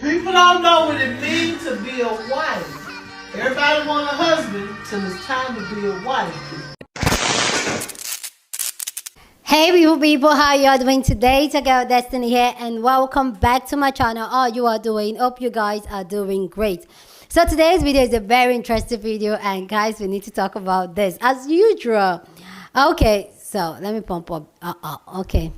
People don't know what it means to be a wife. Everybody want a husband till it's time to be a wife. Hey people, how you are doing today? It's a girl Destiny here and welcome back to my channel. How you are doing? Hope you guys are doing great. So today's video is a very interesting video, and guys, we need to talk about this as usual. Okay, so let me pump up. Okay.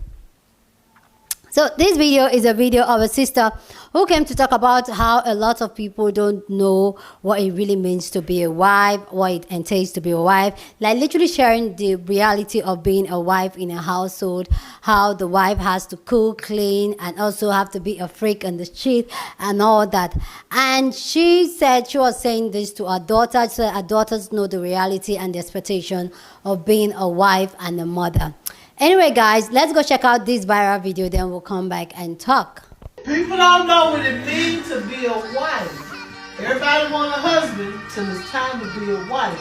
So this video is a video of a sister who came to talk about how a lot of people don't know what it really means to be a wife, what it entails to be a wife, like literally sharing the reality of being a wife in a household, how the wife has to cook, clean, and also have to be a freak on the street and all that. And she said she was saying this to her daughter so her daughters know the reality and the expectation of being a wife and a mother. Anyway, guys, let's go check out this viral video, then we'll come back and talk. People don't know what it means to be a wife. Everybody want a husband till it's time to be a wife.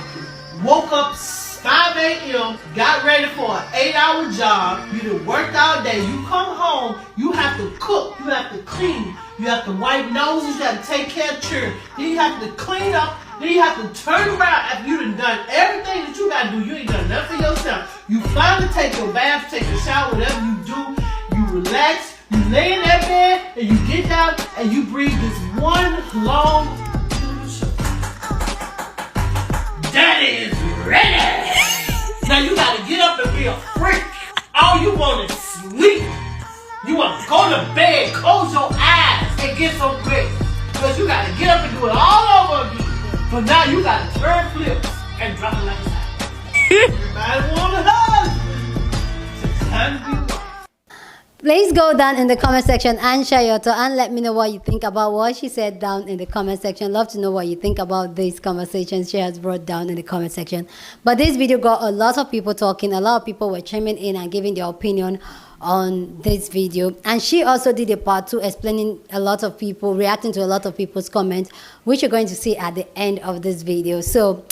Woke up 5 a.m., got ready for an 8-hour job. You done worked all day. You come home, you have to cook, you have to clean, you have to wipe noses, you have to take care of children. Then you have to clean up. Then you have to turn around after you done everything that you gotta do. You ain't done nothing for yourself. You finally take your bath, take a shower, whatever you do. You relax, you lay in that bed, and you get down and you breathe this one long Daddy is ready. Now you gotta get up and be a freak. All you want is sleep. You want to go to bed, close your eyes, and get some rest. Because you gotta get up and do it all over again. But now you gotta turn flips and drop it like that. Everybody want a husband. It's time to be a wife. Please go down in the comment section and share your thought and let me know what you think about what she said down in the comment section. Love to know what you think about these conversations she has brought down in the comment section. But this video got a lot of people talking. A lot of people were chiming in and giving their opinion on this video, and she also did a part 2 explaining a lot of people, reacting to a lot of people's comments, which you're going to see at the end of this video. So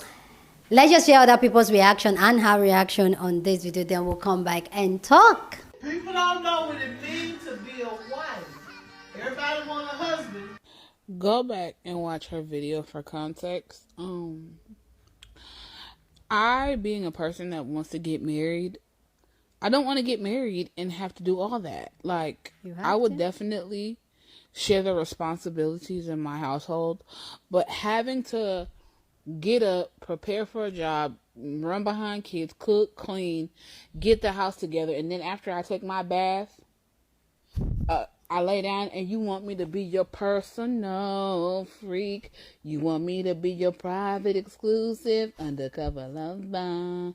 let's just hear other people's reaction and her reaction on this video, then we'll come back and talk. People don't know what it means to be a wife. Everybody want a husband. Go back and watch her video for context. I, being a person that wants to get married, I don't want to get married and have to do all that. Like, I would definitely share the responsibilities in my household, but having to get up, prepare for a job, run behind kids, cook, clean, get the house together, and then after I take my bath, I lay down and you want me to be your personal freak. You want me to be your private, exclusive, undercover lover.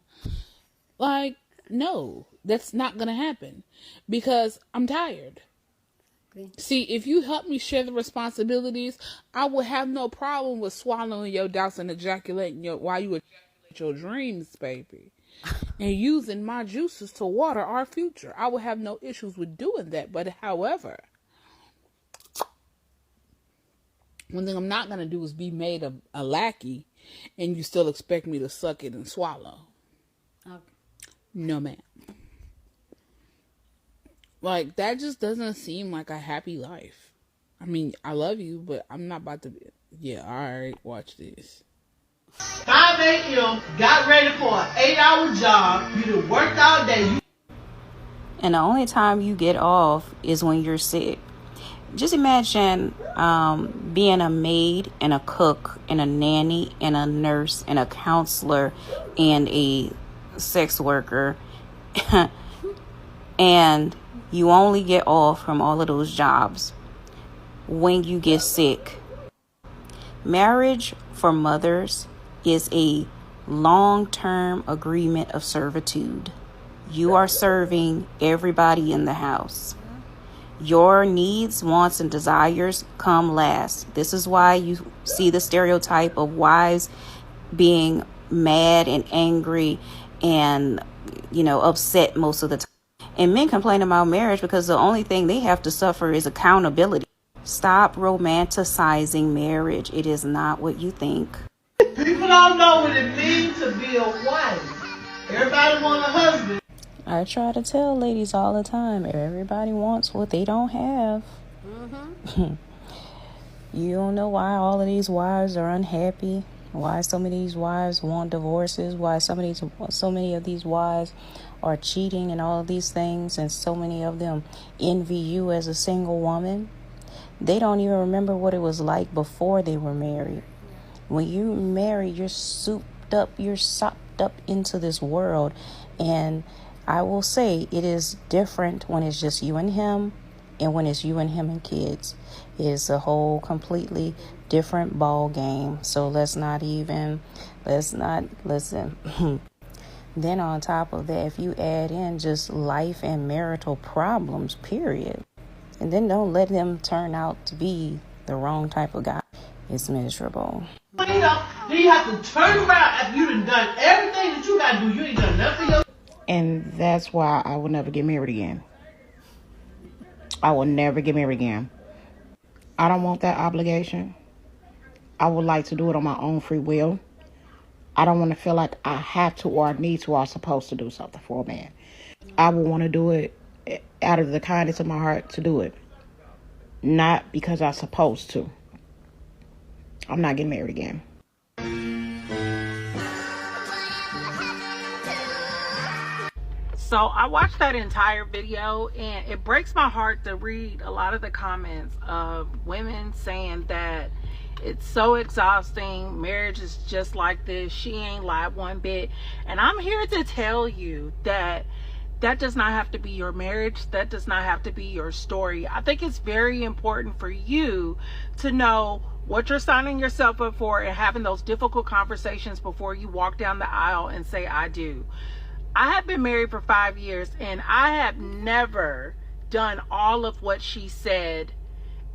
Like, no, that's not going to happen because I'm tired. Okay. See, if you help me share the responsibilities, I will have no problem with swallowing your doubts and ejaculating while you ejaculate your dreams, baby. And using my juices to water our future. I will have no issues with doing that. But however, one thing I'm not going to do is be made a lackey and you still expect me to suck it and swallow. Okay. No, ma'am. Like, that just doesn't seem like a happy life. I mean, I love you, but I'm not about to be... Yeah, alright, watch this. 5 a.m., got ready for an 8-hour job. You done worked all day. And the only time you get off is when you're sick. Just imagine being a maid and a cook and a nanny and a nurse and a counselor and a sex worker and you only get off from all of those jobs when you get sick. Marriage for mothers is a long-term agreement of servitude. You are serving everybody in the house. Your needs, wants, and desires come last. This is why you see the stereotype of wives being mad and angry and, upset most of the time. And men complain about marriage because the only thing they have to suffer is accountability. Stop romanticizing marriage. It is not what you think. People don't know what it means to be a wife. Everybody want a husband. I try to tell ladies all the time, everybody wants what they don't have. You don't know why all of these wives are unhappy, why so many of these wives want divorces, why so many of these wives are cheating and all of these things, and so many of them envy you as a single woman. They don't even remember what it was like before they were married. When you marry, you're souped up, you're sopped up into this world. And I will say it is different when it's just you and him and when it's you and him and kids. It is a whole completely different ball game. So let's not listen. Then on top of that, if you add in just life and marital problems, period, and then don't let them turn out to be the wrong type of guy, it's miserable. Then you have to turn around after you done everything that you got to do. You ain't done nothing for your. And that's why I will never get married again. I will never get married again. I don't want that obligation. I would like to do it on my own free will. I don't want to feel like I have to or I need to or I'm supposed to do something for a man. I would want to do it out of the kindness of my heart to do it. Not because I'm supposed to. I'm not getting married again. So I watched that entire video, and it breaks my heart to read a lot of the comments of women saying that it's so exhausting, marriage is just like this, she ain't lied one bit. And I'm here to tell you that that does not have to be your marriage. That does not have to be your story. I think it's very important for you to know what you're signing yourself up for and having those difficult conversations before you walk down the aisle and say, I do. I have been married for 5 years, and I have never done all of what she said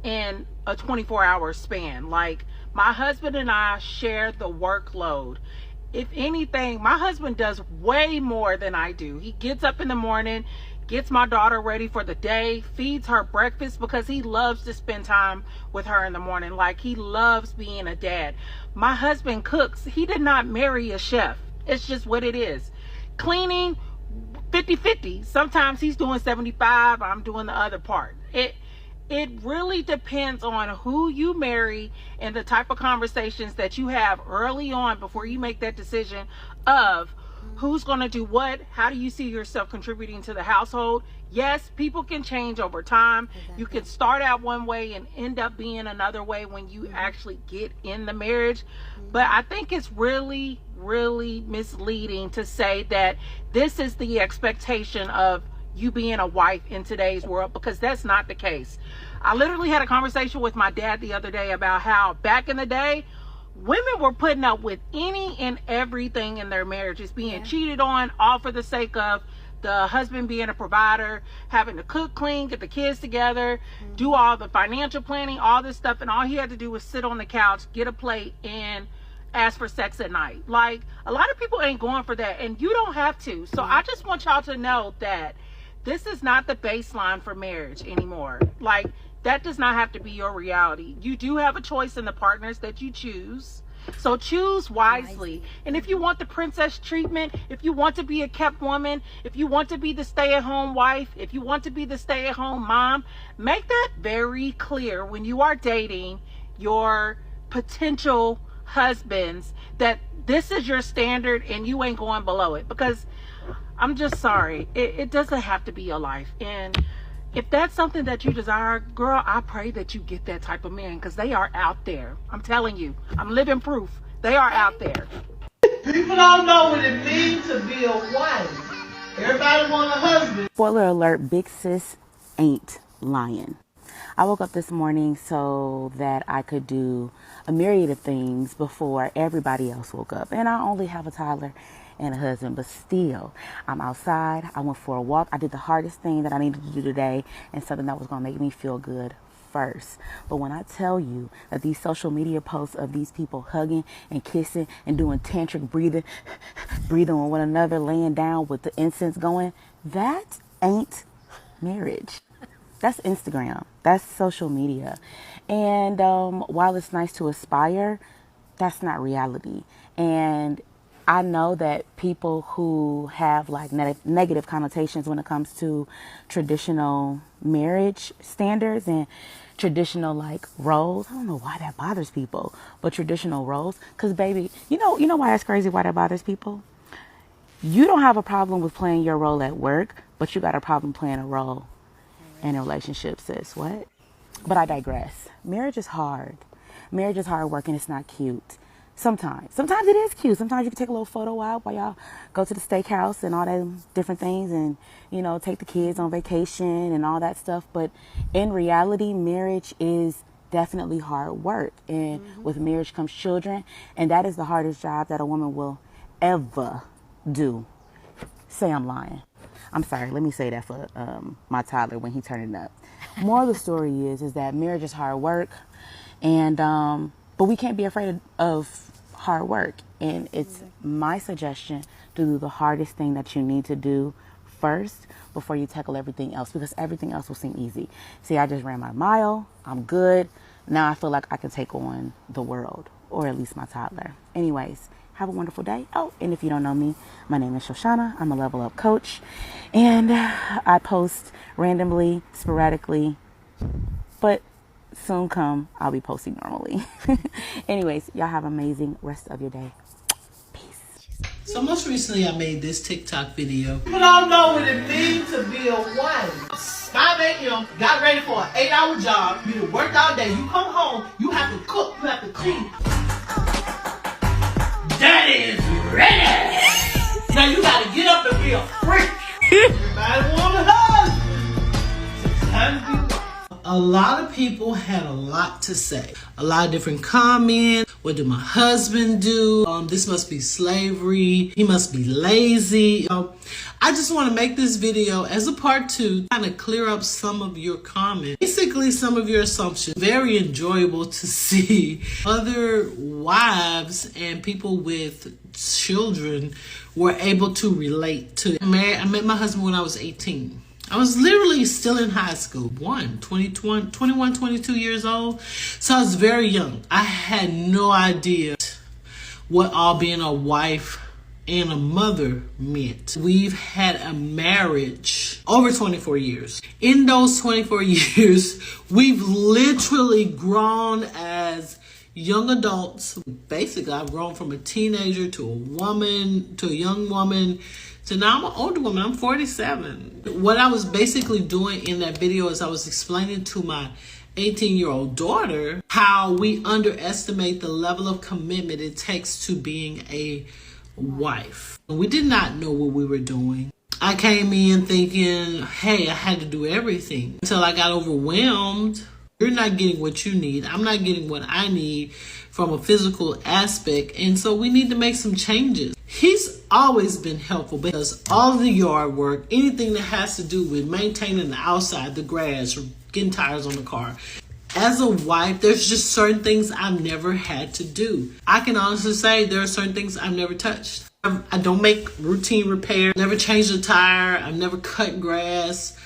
in a 24-hour span. Like, my husband and I share the workload. If anything, my husband does way more than I do. He gets up in the morning, gets my daughter ready for the day, feeds her breakfast, because he loves to spend time with her in the morning. Like, he loves being a dad. My husband cooks. He did not marry a chef. It's just what it is. Cleaning, 50-50. Sometimes he's doing 75, I'm doing the other part. It really depends on who you marry and the type of conversations that you have early on before you make that decision of who's going to do what. How do you see yourself contributing to the household? Yes, people can change over time. Exactly. You can start out one way and end up being another way when you actually get in the marriage. But I think it's really, really misleading to say that this is the expectation of you being a wife in today's world, because that's not the case. I literally had a conversation with my dad the other day about how back in the day, women were putting up with any and everything in their marriages, being cheated on, all for the sake of the husband being a provider, having to cook, clean, get the kids together, do all the financial planning, all this stuff, and all he had to do was sit on the couch, get a plate, and ask for sex at night. Like, a lot of people ain't going for that, and you don't have to. So I just want y'all to know that this is not the baseline for marriage anymore. Like, that does not have to be your reality. You do have a choice in the partners that you choose. So choose wisely. And if you want the princess treatment, if you want to be a kept woman, if you want to be the stay-at-home wife, if you want to be the stay-at-home mom, make that very clear when you are dating your potential husbands, that this is your standard and you ain't going below it. Because I'm just sorry, it doesn't have to be your life. And if that's something that you desire, girl, I pray that you get that type of man, because they are out there. I'm telling you, I'm living proof. They are out there. People don't know what it means to be a wife. Everybody want a husband. Spoiler alert, big sis ain't lying. I woke up this morning so that I could do a myriad of things before everybody else woke up. And I only have a toddler and a husband, but still, I'm outside. I went for a walk. I did the hardest thing that I needed to do today, and something that was going to make me feel good first. But when I tell you that these social media posts of these people hugging and kissing and doing tantric breathing on one another, laying down with the incense going, that ain't marriage. That's Instagram. That's social media. And while it's nice to aspire, that's not reality. And I know that people who have like negative connotations when it comes to traditional marriage standards, and traditional like roles. I don't know why that bothers people, but traditional roles. Cause baby, you know why that's crazy? Why that bothers people? You don't have a problem with playing your role at work, but you got a problem playing a role in a relationship, sis. What? But I digress. Marriage is hard. Marriage is hard work and it's not cute. Sometimes it is cute. Sometimes you can take a little photo out while y'all go to the steakhouse and all that different things and, take the kids on vacation and all that stuff. But in reality, marriage is definitely hard work. And with marriage comes children. And that is the hardest job that a woman will ever do. Say I'm lying. I'm sorry. Let me say that for my toddler when he turning up. More of the story is that marriage is hard work. And but we can't be afraid of hard work. And it's my suggestion to do the hardest thing that you need to do first before you tackle everything else, because everything else will seem easy. See, I just ran my mile. I'm good. Now I feel like I can take on the world, or at least my toddler. Anyways, have a wonderful day. Oh, and if you don't know me, my name is Shoshana. I'm a level up coach. And I post randomly, sporadically, but soon come, I'll be posting normally. Anyways, y'all have an amazing rest of your day. Peace. So most recently I made this TikTok video. People don't know what it means to be a wife. 5 a.m., got ready for an 8-hour job. You worked all day. You come home, you have to cook, you have to clean. Daddy is ready. Now you gotta get up and be a freak. Everybody want a husband. So it's time to be a wife. A lot of people had a lot to say. A lot of different comments. What did my husband do? This must be slavery. He must be lazy. I just want to make this video as a part 2, kind of clear up some of your comments. Basically, some of your assumptions. Very enjoyable to see other wives and people with children were able to relate to. I met my husband when I was 18. I was literally still in high school, 21, 22 years old. So I was very young. I had no idea what all being a wife and a mother meant. We've had a marriage over 24 years. In those 24 years, we've literally grown as young adults. Basically, I've grown from a teenager to a woman, to a young woman, so now I'm an older woman. I'm 47. What I was basically doing in that video is I was explaining to my 18-year-old daughter how we underestimate the level of commitment it takes to being a wife. We did not know what we were doing. I came in thinking, hey, I had to do everything until I got overwhelmed. You're not getting what you need. I'm not getting what I need from a physical aspect. And so we need to make some changes. He's always been helpful because all of the yard work, anything that has to do with maintaining the outside, the grass, or getting tires on the car. As a wife, there's just certain things I've never had to do. I can honestly say there are certain things I've never touched. I don't make routine repair, never changed a tire, I've never cut grass.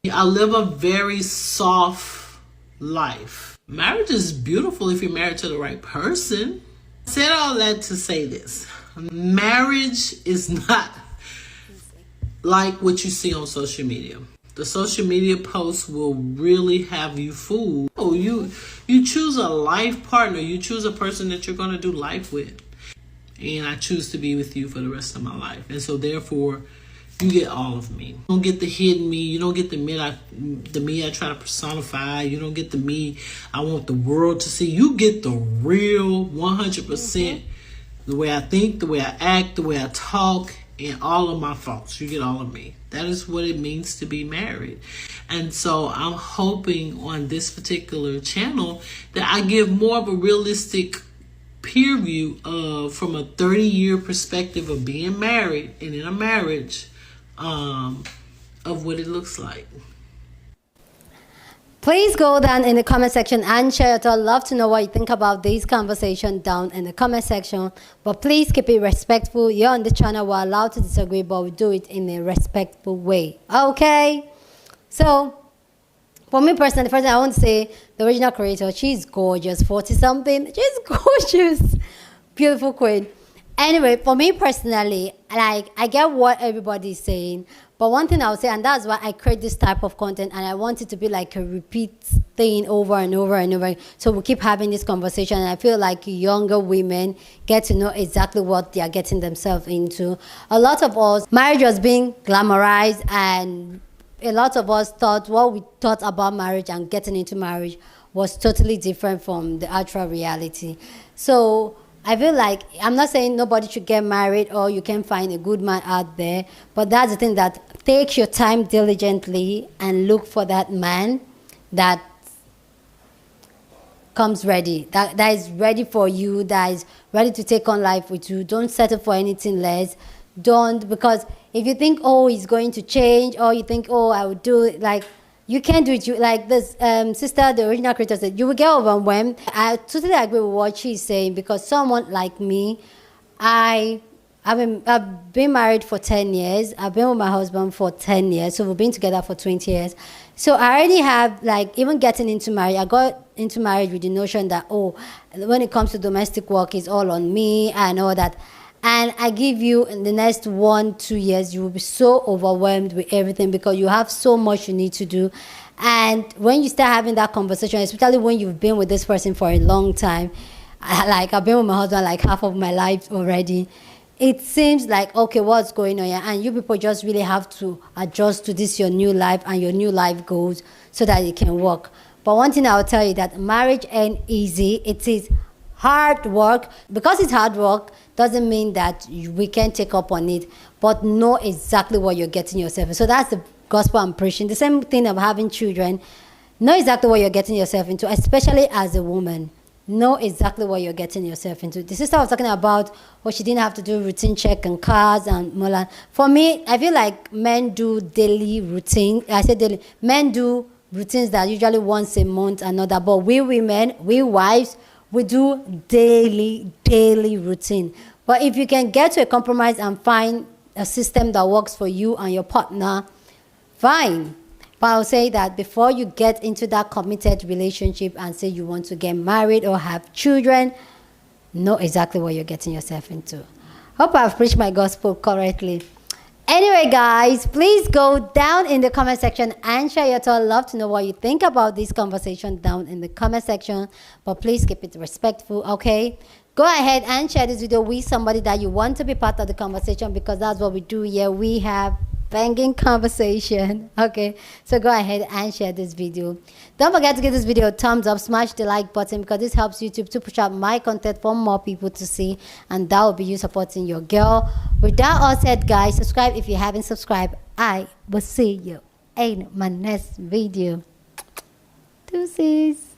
I live a very soft life. Marriage is beautiful if you're married to the right person. I said all that to say this. Marriage is not like what you see on social media. The social media posts will really have you fooled. Oh, you choose a life partner. You choose a person that you're going to do life with. And I choose to be with you for the rest of my life. And so therefore, you get all of me. You don't get the hidden me. You don't get the me I try to personify. You don't get the me I want the world to see. You get the real 100%. The way I think, the way I act, the way I talk, and all of my faults. You get all of me. That is what it means to be married. And so I'm hoping on this particular channel that I give more of a realistic peer view of from a 30-year perspective of being married and in a marriage of what it looks like. Please go down in the comment section and share it. I'd love to know what you think about this conversation down in the comment section. But please keep it respectful. You're on the channel. We're allowed to disagree, but we do it in a respectful way. Okay? So, for me personally, first I want to say the original creator, she's gorgeous. 40-something. She's gorgeous. Beautiful queen. Anyway, for me personally, like, I get what everybody's saying, but one thing I'll say, and that's why I create this type of content, and I want it to be like a repeat thing over and over and over, so we keep having this conversation. And I feel like younger women get to know exactly what they are getting themselves into. A lot of us, marriage was being glamorized, and a lot of us thought what we thought about marriage and getting into marriage was totally different from the actual reality. So I feel like, I'm not saying nobody should get married or you can find a good man out there, but that's the thing, that take your time diligently and look for that man that comes ready, that is ready for you, that is ready to take on life with you. Don't settle for anything less. Don't, because if you think, oh, he's going to change, or you think, oh, I would do it, like, you can't do it. You, like this sister, the original creator, said, you will get overwhelmed. I totally agree with what she's saying, because someone like me, I've been married for 10 years. I've been with my husband for 10 years. So we've been together for 20 years. So I already have, like, even getting into marriage, I got into marriage with the notion that, oh, when it comes to domestic work, it's all on me and all that. And I give you, in the next 1-2 years, you will be so overwhelmed with everything, because you have so much you need to do. And when you start having that conversation, especially when you've been with this person for a long time, like I've been with my husband like half of my life already, it seems like, okay, what's going on here? And you people just really have to adjust to this, your new life and your new life goals, so that it can work. But one thing I will tell you, that marriage ain't easy. It is hard work. Because it's hard work doesn't mean that we can take up on it, but know exactly what you're getting yourself in. So that's the gospel I'm preaching. The same thing of having children. Know exactly what you're getting yourself into, especially as a woman. Know exactly what you're getting yourself into. The sister was talking about, well, she didn't have to do routine check and cars and Molan. For me, I feel like men do daily routine. I say daily. Men do routines that usually once a month, another. But we women, we wives, we do daily routine. But if you can get to a compromise and find a system that works for you and your partner, fine. But I'll say that before you get into that committed relationship and say you want to get married or have children, know exactly what you're getting yourself into. Hope I've preached my gospel correctly. Anyway, guys, please go down in the comment section and share your thoughts. Love to know what you think about this conversation down in the comment section. But please keep it respectful, okay? Go ahead and share this video with somebody that you want to be part of the conversation, because that's what we do here. We have banging conversation, okay? So go ahead and share this video. Don't forget to give this video a thumbs up, smash the like button, because this helps YouTube to push out my content for more people to see, and that will be you supporting your girl. With that all said, guys, subscribe if you haven't subscribed. I will see you in my next video. Deuces.